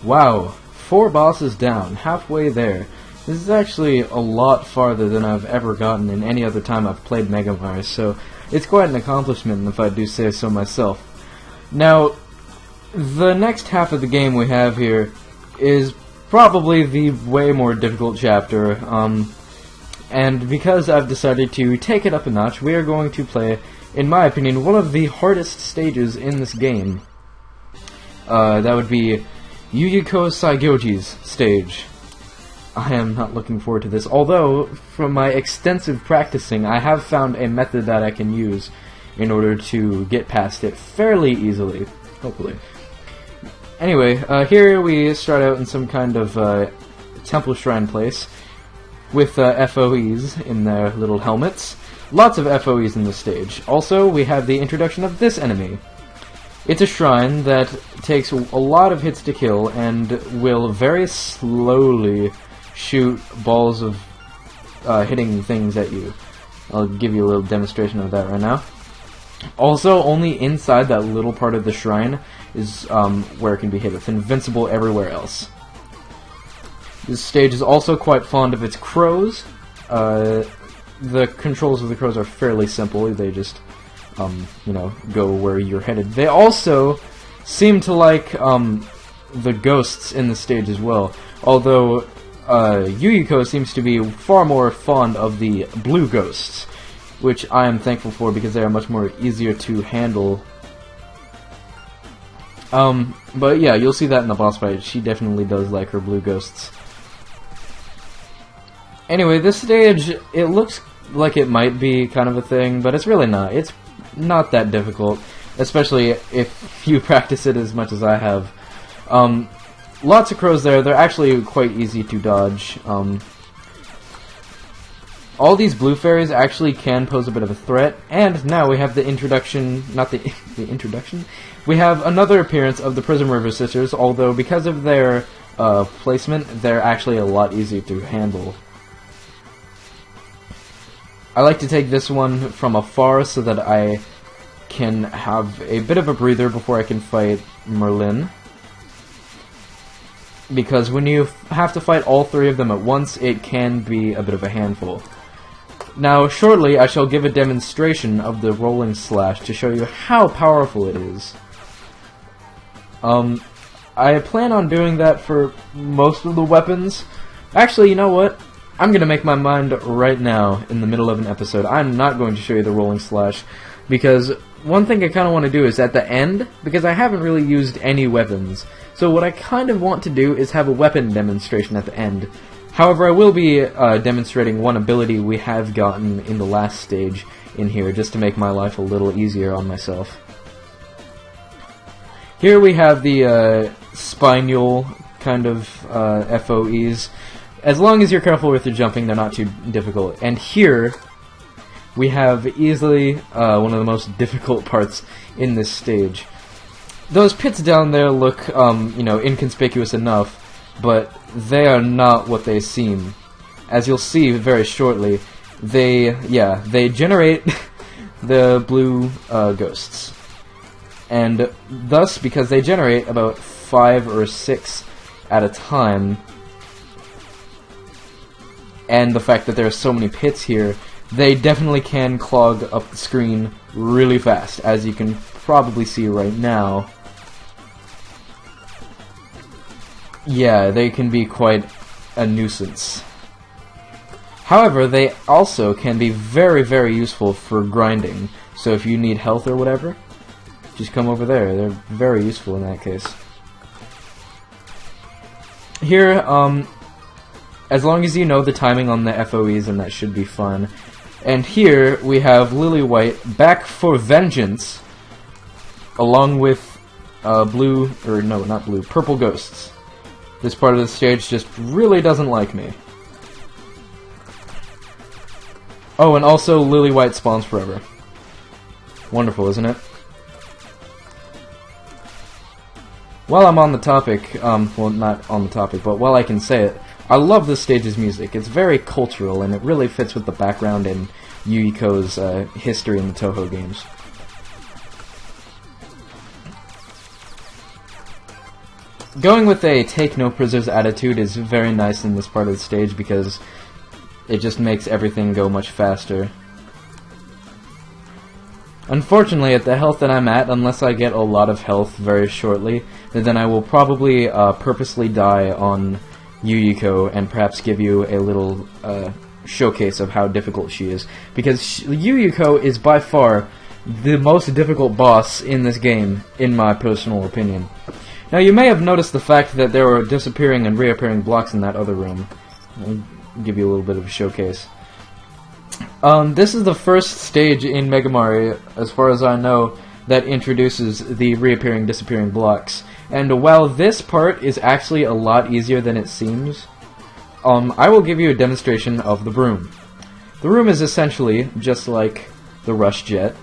Wow, 4 bosses down, halfway there. This is actually a lot farther than I've ever gotten in any other time I've played MegaMari, so it's quite an accomplishment if I do say so myself. Now, the next half of the game we have here is probably the way more difficult chapter, and because I've decided to take it up a notch, we are going to play, in my opinion, one of the hardest stages in this game. That would be Yuyuko Saigyouji's stage. I am not looking forward to this, although, from my extensive practicing, I have found a method that I can use in order to get past it fairly easily, hopefully. Anyway, here we start out in some kind of temple shrine place with FOEs in their little helmets. Lots of FOEs in this stage. Also, we have the introduction of this enemy. It's a shrine that takes a lot of hits to kill and will very slowly shoot balls of hitting things at you. I'll give you a little demonstration of that right now. Also, only inside that little part of the shrine is where it can be hit. It's invincible everywhere else. This stage is also quite fond of its crows. The controls of the crows are fairly simple. They just, you know, go where you're headed. They also seem to like the ghosts in the stage as well. Although Yuyuko seems to be far more fond of the blue ghosts, which I am thankful for because they are much more easier to handle. But yeah, you'll see that in the boss fight. She definitely does like her blue ghosts. Anyway, this stage, it looks like it might be kind of a thing, but it's really not. It's not that difficult, especially if you practice it as much as I have. Lots of crows there. They're actually quite easy to dodge. All these blue fairies actually can pose a bit of a threat, and now we have the introduction, not the introduction? We have another appearance of the Prism River Sisters, although because of their placement, they're actually a lot easier to handle. I like to take this one from afar so that I can have a bit of a breather before I can fight Merlin. Because when you have to fight all 3 of them at once, it can be a bit of a handful. Now, shortly, I shall give a demonstration of the rolling slash to show you how powerful it is. I plan on doing that for most of the weapons. Actually, you know what? I'm going to make my mind right now in the middle of an episode. I'm not going to show you the rolling slash, because one thing I kind of want to do is at the end, because I haven't really used any weapons. So what I kind of want to do is have a weapon demonstration at the end. However, I will be demonstrating one ability we have gotten in the last stage in here, just to make my life a little easier on myself. Here we have the spinal kind of FOEs. As long as you're careful with your jumping, they're not too difficult. And here, we have easily one of the most difficult parts in this stage. Those pits down there look, you know, inconspicuous enough, but they are not what they seem. As you'll see very shortly, they generate the blue ghosts. And thus, because they generate about 5 or 6 at a time, and the fact that there are so many pits here, they definitely can clog up the screen really fast, as you can probably see right now. Yeah, they can be quite a nuisance. However, they also can be very, very useful for grinding. So if you need health or whatever, just come over there. They're very useful in that case. Here, as long as you know the timing on the FOEs, and that should be fun. And here we have Lily White back for vengeance, along with purple ghosts. This part of the stage just really doesn't like me. Oh, and also Lily White spawns forever. Wonderful, isn't it? While I'm on the topic, well, not on the topic, but while I can say it, I love this stage's music. It's very cultural, and it really fits with the background and Yuyuko's history in the Toho games. Going with a take no prisoners attitude is very nice in this part of the stage because it just makes everything go much faster. Unfortunately, at the health that I'm at, unless I get a lot of health very shortly, then I will probably purposely die on Yuyuko and perhaps give you a little showcase of how difficult she is. Because Yuyuko is by far the most difficult boss in this game, in my personal opinion. Now, you may have noticed the fact that there were disappearing and reappearing blocks in that other room. I'll give you a little bit of a showcase. This is the first stage in MegaMari, as far as I know, that introduces the reappearing, disappearing blocks. And while this part is actually a lot easier than it seems, I will give you a demonstration of the broom. The broom is essentially just like the rush jet,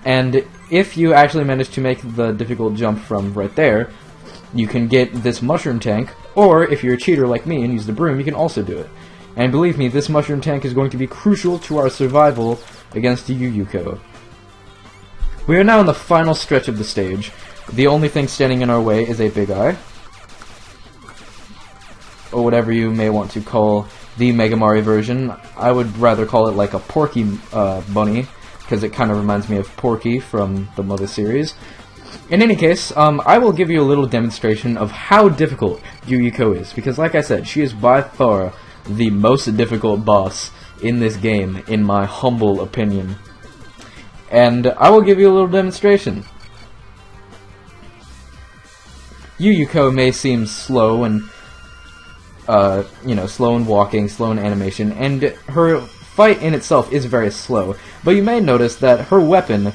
and if you actually manage to make the difficult jump from right there, you can get this mushroom tank, or if you're a cheater like me and use the broom, you can also do it. And believe me, this mushroom tank is going to be crucial to our survival against Yuyuko. We are now in the final stretch of the stage. The only thing standing in our way is a big eye, or whatever you may want to call the MegaMari version. I would rather call it like a Porky bunny, because it kind of reminds me of Porky from the Mother series. In any case, I will give you a little demonstration of how difficult Yuyuko is, because like I said, she is by far the most difficult boss in this game, in my humble opinion. And I will give you a little demonstration. Yuyuko may seem slow and, slow in walking, slow in animation, and her fight in itself is very slow. But you may notice that her weapon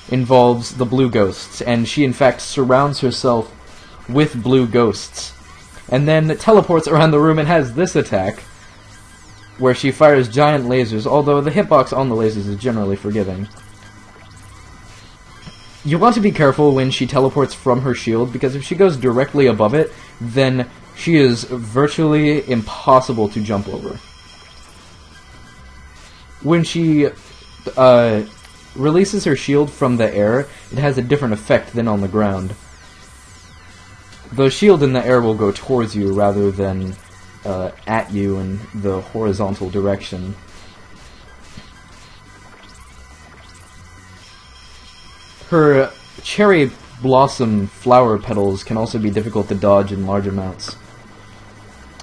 involves the blue ghosts, and she in fact surrounds herself with blue ghosts. And then teleports around the room and has this attack, where she fires giant lasers, although the hitbox on the lasers is generally forgiving. You want to be careful when she teleports from her shield, because if she goes directly above it, then she is virtually impossible to jump over. When she releases her shield from the air, it has a different effect than on the ground. The shield in the air will go towards you rather than at you in the horizontal direction. Her cherry blossom flower petals can also be difficult to dodge in large amounts.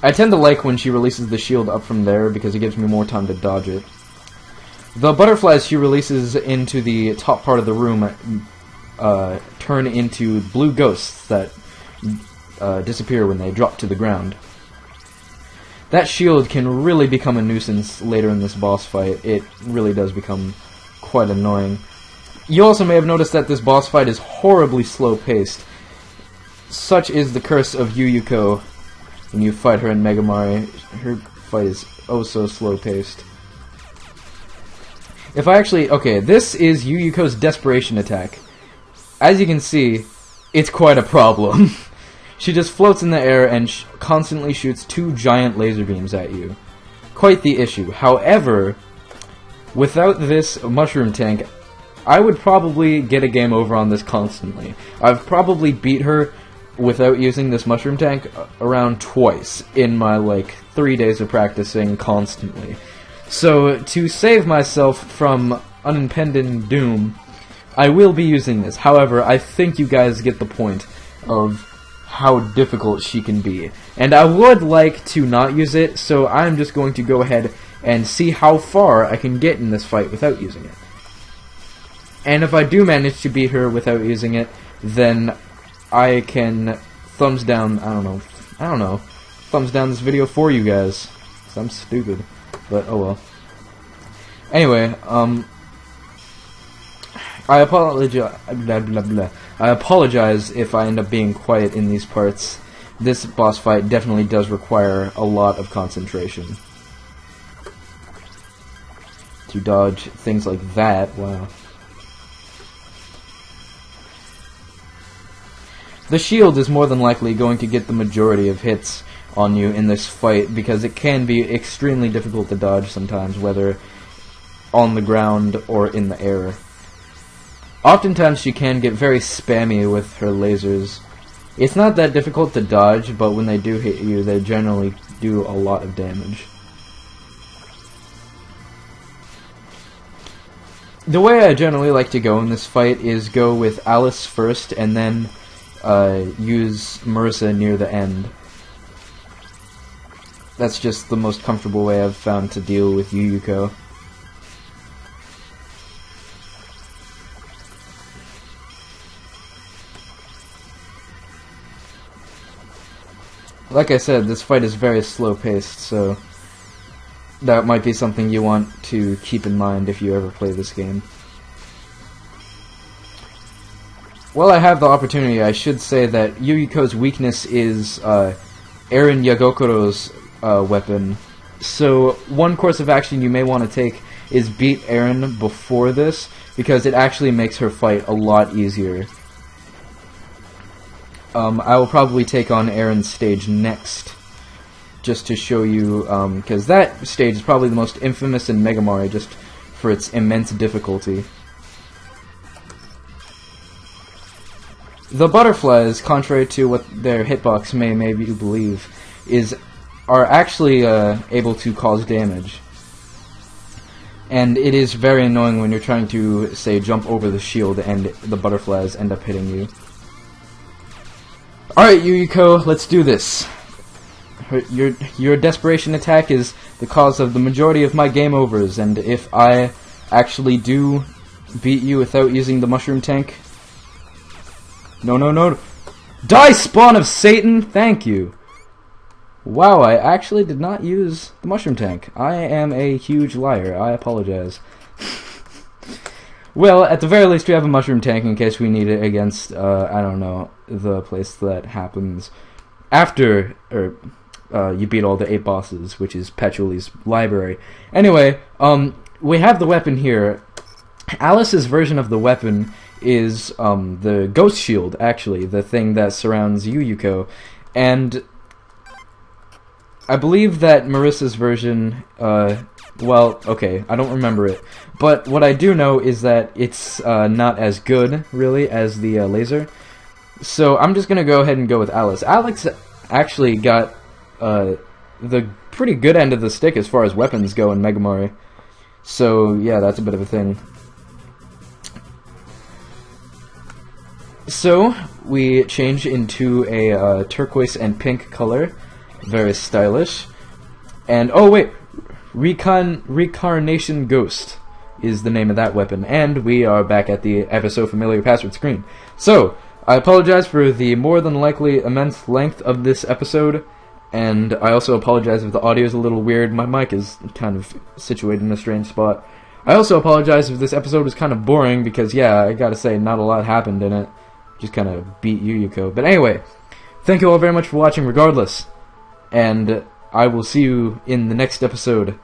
I tend to like when she releases the shield up from there because it gives me more time to dodge it. The butterflies she releases into the top part of the room turn into blue ghosts that disappear when they drop to the ground. That shield can really become a nuisance later in this boss fight. It really does become quite annoying. You also may have noticed that this boss fight is horribly slow-paced. Such is the curse of Yuyuko when you fight her in MegaMari. Her fight is oh so slow-paced. If I actually... Okay, this is Yuyuko's desperation attack. As you can see, it's quite a problem. She just floats in the air and constantly shoots two giant laser beams at you. Quite the issue. However, without this mushroom tank, I would probably get a game over on this constantly. I've probably beat her without using this mushroom tank around twice in my, 3 days of practicing constantly. So, to save myself from unimpending doom, I will be using this. However, I think you guys get the point of how difficult she can be. And I would like to not use it, so I'm just going to go ahead and see how far I can get in this fight without using it. And if I do manage to beat her without using it, then I can thumbs down, I don't know, thumbs down this video for you guys. 'Cause I'm stupid, but oh well. Anyway, I apologize if I end up being quiet in these parts. This boss fight definitely does require a lot of concentration. To dodge things like that, wow. The shield is more than likely going to get the majority of hits on you in this fight because it can be extremely difficult to dodge sometimes, whether on the ground or in the air. Oftentimes she can get very spammy with her lasers, It's not that difficult to dodge, but when they do hit you, they generally do a lot of damage. The way I generally like to go in this fight is go with Alice first, and then use Marissa near the end. That's just the most comfortable way I've found to deal with Yuyuko. Like I said, this fight is very slow-paced, so that might be something you want to keep in mind if you ever play this game. While I have the opportunity, I should say that Yuyuko's weakness is Eren Yagokoro's weapon. So one course of action you may want to take is beat Eren before this, because it actually makes her fight a lot easier. I will probably take on Eren's stage next, just to show you, because that stage is probably the most infamous in MegaMari, just for its immense difficulty. The butterflies, contrary to what their hitbox may make you believe, are actually able to cause damage. And it is very annoying when you're trying to, say, jump over the shield and the butterflies end up hitting you. Alright, Yuyuko, let's do this. Your desperation attack is the cause of the majority of my game overs, and if I actually do beat you without using the mushroom tank... No. Die, spawn of Satan! Thank you. Wow, I actually did not use the mushroom tank. I am a huge liar. I apologize. Well, at the very least, we have a mushroom tank in case we need it against, I don't know, the place that happens after, you beat all the 8 bosses, which is Petuli's library. Anyway, we have the weapon here. Alice's version of the weapon is, the ghost shield, actually, the thing that surrounds Yuyuko, and I believe that Marissa's version, well, okay, I don't remember it, but what I do know is that it's not as good, really, as the laser, so I'm just gonna go ahead and go with Alice. Alex actually got the pretty good end of the stick as far as weapons go in MegaMari, so yeah, that's a bit of a thing. So, we change into a turquoise and pink color, very stylish, and oh wait, Recarnation Ghost is the name of that weapon, and we are back at the ever so familiar password screen. So, I apologize for the more than likely immense length of this episode, and I also apologize if the audio is a little weird. My mic is kind of situated in a strange spot. I also apologize if this episode was kind of boring, because yeah, I gotta say, not a lot happened in it. Just kind of beat Yuyuko. But anyway, thank you all very much for watching regardless, and I will see you in the next episode.